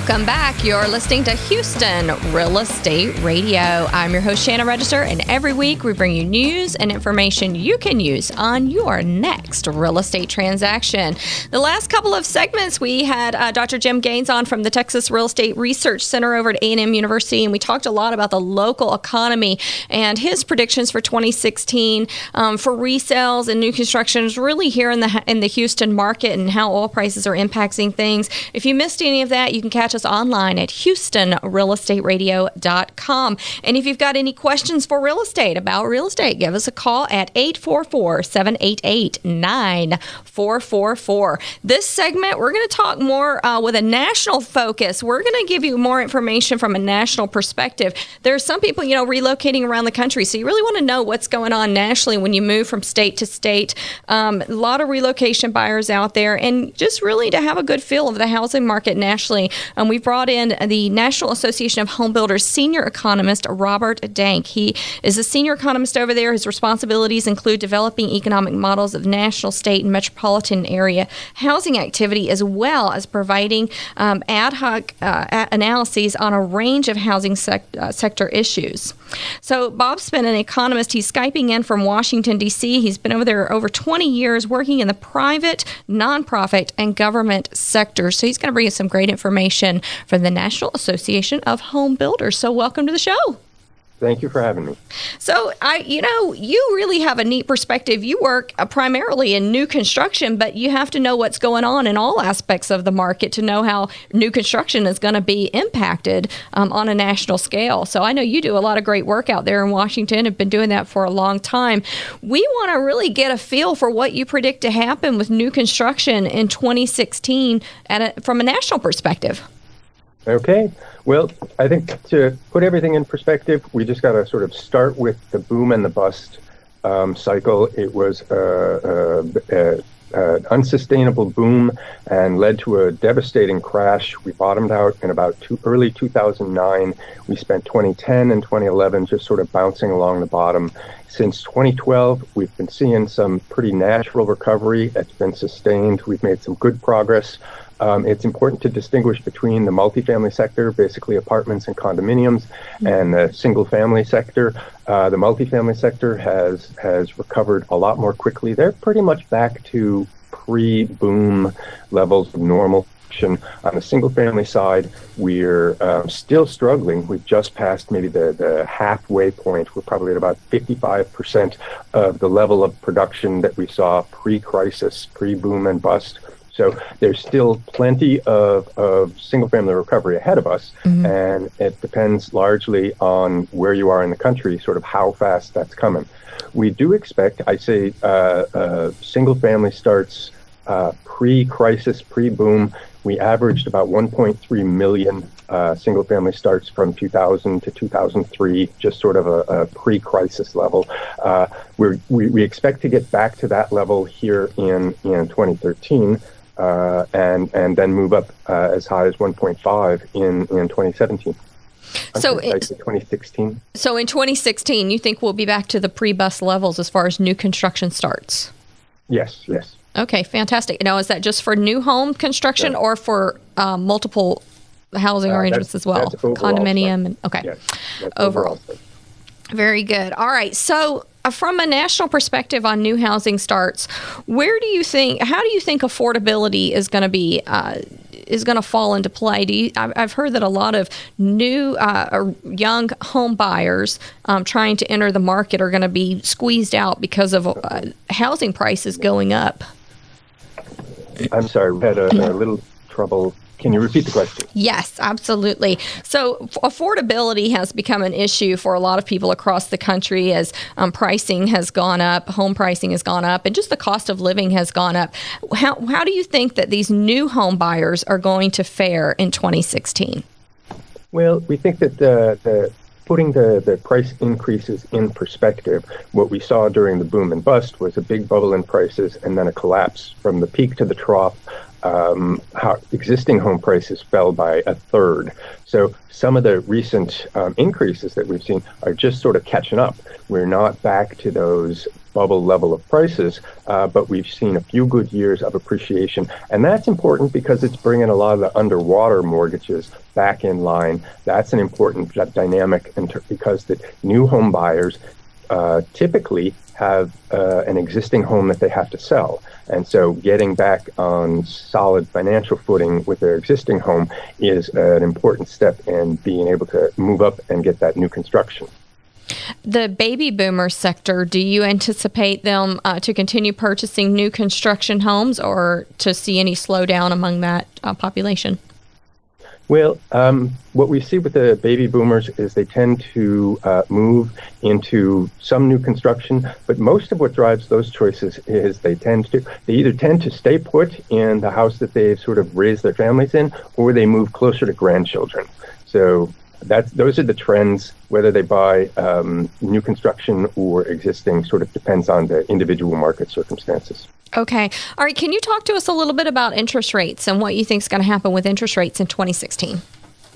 Welcome back. You're listening to Houston Real Estate Radio. I'm your host, Shannon Register, and every week we bring you news and information you can use on your next real estate transaction. The last couple of segments, we had Dr. Jim Gaines on from the Texas Real Estate Research Center over at A&M University, and we talked a lot about the local economy and his predictions for 2016 for resales and new constructions, really here in the Houston market and how oil prices are impacting things. If you missed any of that, you can catch us online at HoustonRealEstateRadio.com. And if you've got any questions for real estate, about real estate, give us a call at 844-788-9444. This segment, we're going to talk more with a national focus. We're going to give you more information from a national perspective. There are some people, relocating around the country, so you really want to know what's going on nationally when you move from state to state. A lot of relocation buyers out there, and just really to have a good feel of the housing market nationally. We've brought in the National Association of Home Builders senior economist, Robert Denk. He is a senior economist over there. His responsibilities include developing economic models of national, state, and metropolitan area housing activity, as well as providing ad hoc analyses on a range of housing sector issues. So Bob's been an economist. He's Skyping in from Washington, D.C. He's been over there over 20 years working in the private, nonprofit, and government sectors. So he's going to bring us some great information from the National Association of Home Builders. So welcome to the show. Thank you for having me. So, you really have a neat perspective. You work primarily in new construction, but you have to know what's going on in all aspects of the market to know how new construction is going to be impacted on a national scale. So I know you do a lot of great work out there in Washington, have been doing that for a long time. We want to really get a feel for what you predict to happen with new construction in 2016 from a national perspective. Okay. Well, I think to put everything in perspective, we just got to sort of start with the boom and the bust cycle. It was an unsustainable boom and led to a devastating crash. We bottomed out in about early 2009. We spent 2010 and 2011 just sort of bouncing along the bottom. Since 2012, we've been seeing some pretty natural recovery. It's been sustained. We've made some good progress. It's important to distinguish between the multifamily sector, basically apartments and condominiums, and the single-family sector. The multifamily sector has recovered a lot more quickly. They're pretty much back to pre-boom levels of normal. On the single-family side, we're still struggling. We've just passed maybe the halfway point. We're probably at about 55% of the level of production that we saw pre-crisis, pre-boom and bust. So there's still plenty of single-family recovery ahead of us, and it depends largely on where you are in the country, sort of how fast that's coming. We do expect, I say, single-family starts pre-crisis, pre-boom. We averaged about 1.3 million single-family starts from 2000 to 2003, just sort of a pre-crisis level. We expect to get back to that level here in 2013. And then move up as high as 1.5 in 2017. So 2016. So in 2016, you think we'll be back to the pre-bust levels as far as new construction starts? Yes. Okay, fantastic. Now, is that just for new home construction or for multiple housing arrangements as well? Condominium? And, okay, yes, overall. Very good. All right, so from a national perspective on new housing starts, how do you think affordability is going to be fall into play? I've heard that a lot of new young home buyers trying to enter the market are going to be squeezed out because of housing prices going up. I'm sorry, we had a little trouble. Can you repeat the question? Yes, absolutely. So affordability has become an issue for a lot of people across the country as pricing has gone up, home pricing has gone up, and just the cost of living has gone up. How do you think that these new home buyers are going to fare in 2016? Well, we think that putting the price increases in perspective, what we saw during the boom and bust was a big bubble in prices and then a collapse from the peak to the trough. How existing home prices fell by a third. So some of the recent increases that we've seen are just sort of catching up. We're not back to those bubble level of prices, but we've seen a few good years of appreciation. And that's important because it's bringing a lot of the underwater mortgages back in line. That's an important dynamic because the new home buyers typically have an existing home that they have to sell. And so getting back on solid financial footing with their existing home is an important step in being able to move up and get that new construction. The baby boomer sector, do you anticipate them to continue purchasing new construction homes or to see any slowdown among that population? Well, what we see with the baby boomers is they tend to move into some new construction, but most of what drives those choices is they either tend to stay put in the house that they've sort of raised their families in, or they move closer to grandchildren. So those are the trends. Whether they buy new construction or existing sort of depends on the individual market circumstances. Okay. All right. Can you talk to us a little bit about interest rates and what you think is going to happen with interest rates in 2016?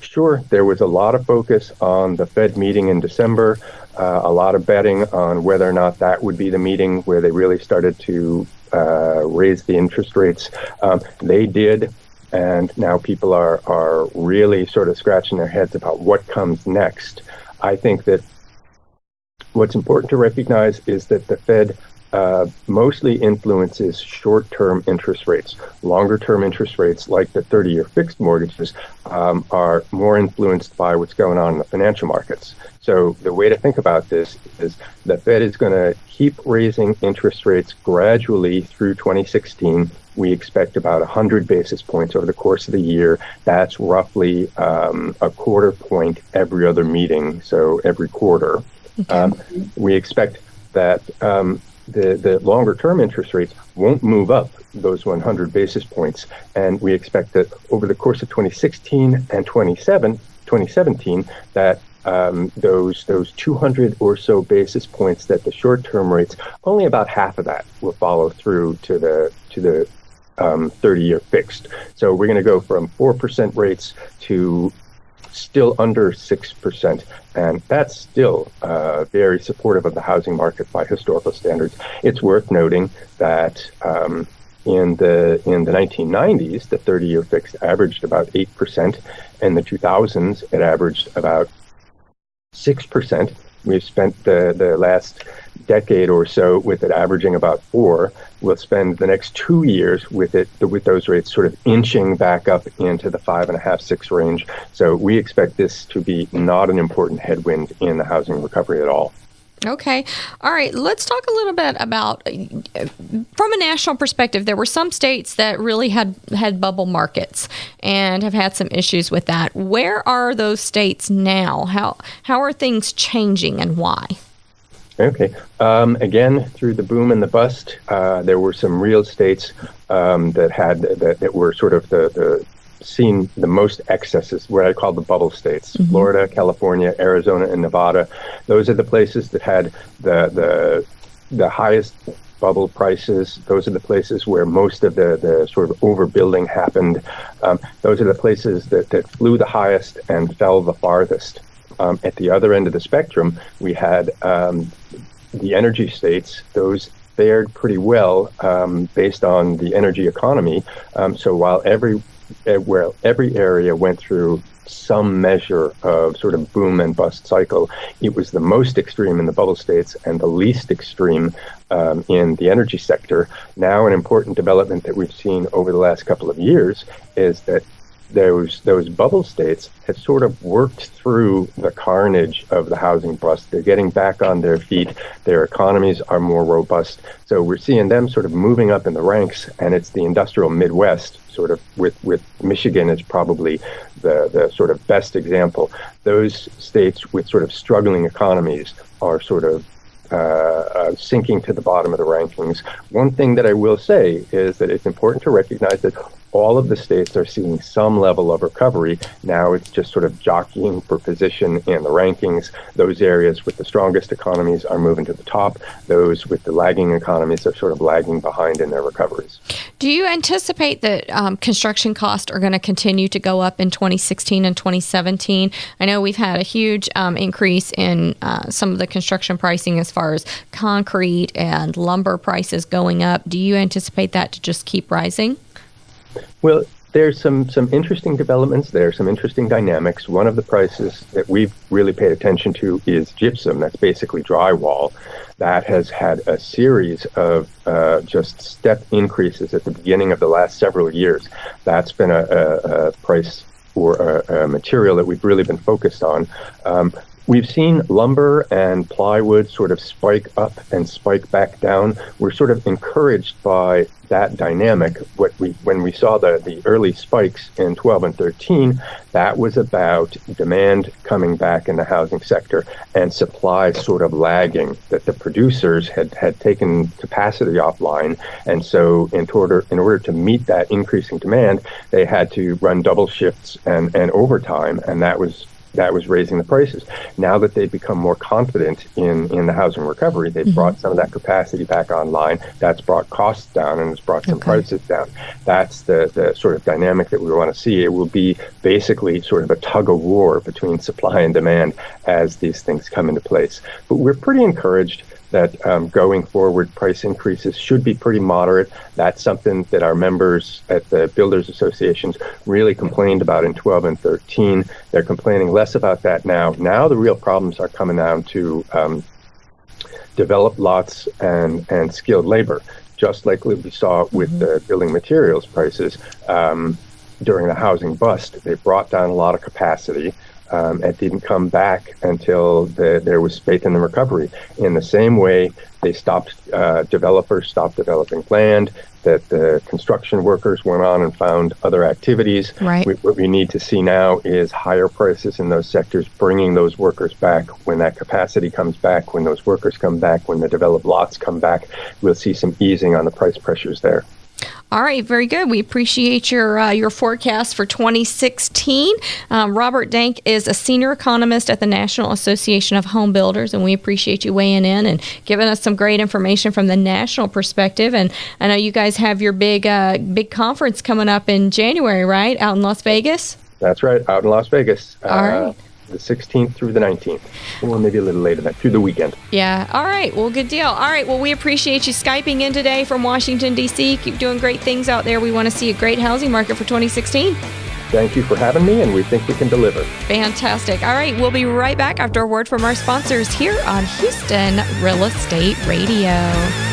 Sure. There was a lot of focus on the Fed meeting in December, a lot of betting on whether or not that would be the meeting where they really started to raise the interest rates. They did. And now people are really sort of scratching their heads about what comes next. I think that what's important to recognize is that the Fed mostly influences short-term interest rates. Longer-term interest rates, like the 30-year fixed mortgages, are more influenced by what's going on in the financial markets. So the way to think about this is the Fed is going to keep raising interest rates gradually through 2016. We expect about 100 basis points over the course of the year. That's roughly a quarter point every other meeting, so every quarter. Okay. We expect that the longer-term interest rates won't move up those 100 basis points. And we expect that over the course of 2016 and 2017, that those 200 or so basis points that the short-term rates, only about half of that will follow through to the 30-year fixed. So we're going to go from 4% rates to still under 6%, and that's still very supportive of the housing market by historical standards. It's worth noting that in the 1990s, the 30-year fixed averaged about 8%. In the 2000s, it averaged about 6%. We've spent the last decade or so with it averaging about 4%. We'll spend the next 2 years with those rates sort of inching back up into the 5.5%, 6% range. So we expect this to be not an important headwind in the housing recovery at all. Okay. All right. Let's talk a little bit about, from a national perspective, there were some states that really had bubble markets and have had some issues with that. Where are those states now? How are things changing and why? Okay. Again, through the boom and the bust, there were some real states that were sort of seen the most excesses, what I call the bubble states. Mm-hmm. Florida, California, Arizona, and Nevada. Those are the places that had the highest bubble prices. Those are the places where most of the sort of overbuilding happened. Those are the places that flew the highest and fell the farthest. At the other end of the spectrum, we had the energy states. Those fared pretty well based on the energy economy. So while every area went through some measure of sort of boom and bust cycle, it was the most extreme in the bubble states and the least extreme in the energy sector. Now, an important development that we've seen over the last couple of years is that those bubble states have sort of worked through the carnage of the housing bust. They're getting back on their feet. Their economies are more robust. So we're seeing them sort of moving up in the ranks, and it's the industrial Midwest, sort of with Michigan as probably the sort of best example. Those states with sort of struggling economies are sort of sinking to the bottom of the rankings. One thing that I will say is that it's important to recognize that all of the states are seeing some level of recovery. Now it's just sort of jockeying for position in the rankings. Those areas with the strongest economies are moving to the top. Those with the lagging economies are sort of lagging behind in their recoveries. Do you anticipate that construction costs are going to continue to go up in 2016 and 2017? I know we've had a huge increase in some of the construction pricing as far as concrete and lumber prices going up. Do you anticipate that to just keep rising? Well, there's some interesting developments there, some interesting dynamics. One of the prices that we've really paid attention to is gypsum. That's basically drywall. That has had a series of just step increases at the beginning of the last several years. That's been a price or a material that we've really been focused on. We've seen lumber and plywood sort of spike up and spike back down. We're sort of encouraged by that dynamic. When we saw the early spikes in 12 and 13, that was about demand coming back in the housing sector and supply sort of lagging, that the producers had taken capacity offline. And so in order to meet that increasing demand, they had to run double shifts and overtime, and that was raising the prices. Now that they've become more confident in the housing recovery, they've brought some of that capacity back online. That's brought costs down and it's brought some prices down. That's the sort of dynamic that we want to see. It will be basically sort of a tug of war between supply and demand as these things come into place. But we're pretty encouraged that going forward, price increases should be pretty moderate. That's something that our members at the Builders Associations really complained about in 12 and 13. They're complaining less about that now. Now the real problems are coming down to developed lots and skilled labor, just like we saw with the building materials prices during the housing bust. They brought down a lot of capacity. It didn't come back until there was faith in the recovery. In the same way, they developers stopped developing land, that the construction workers went on and found other activities. Right. What we need to see now is higher prices in those sectors, bringing those workers back. When that capacity comes back, when those workers come back, when the developed lots come back, we'll see some easing on the price pressures there. All right, very good. We appreciate your forecast for 2016. Robert Denk is a senior economist at the National Association of Home Builders, and we appreciate you weighing in and giving us some great information from the national perspective. And I know you guys have your big conference coming up in January, right, out in Las Vegas? That's right, out in Las Vegas. All right. The 16th through the 19th, or maybe a little later than that, through the weekend. Yeah. All right. Well, good deal. All right. Well, we appreciate you Skyping in today from Washington, D.C. Keep doing great things out there. We want to see a great housing market for 2016. Thank you for having me, and we think we can deliver. Fantastic. All right. We'll be right back after a word from our sponsors here on Houston Real Estate Radio.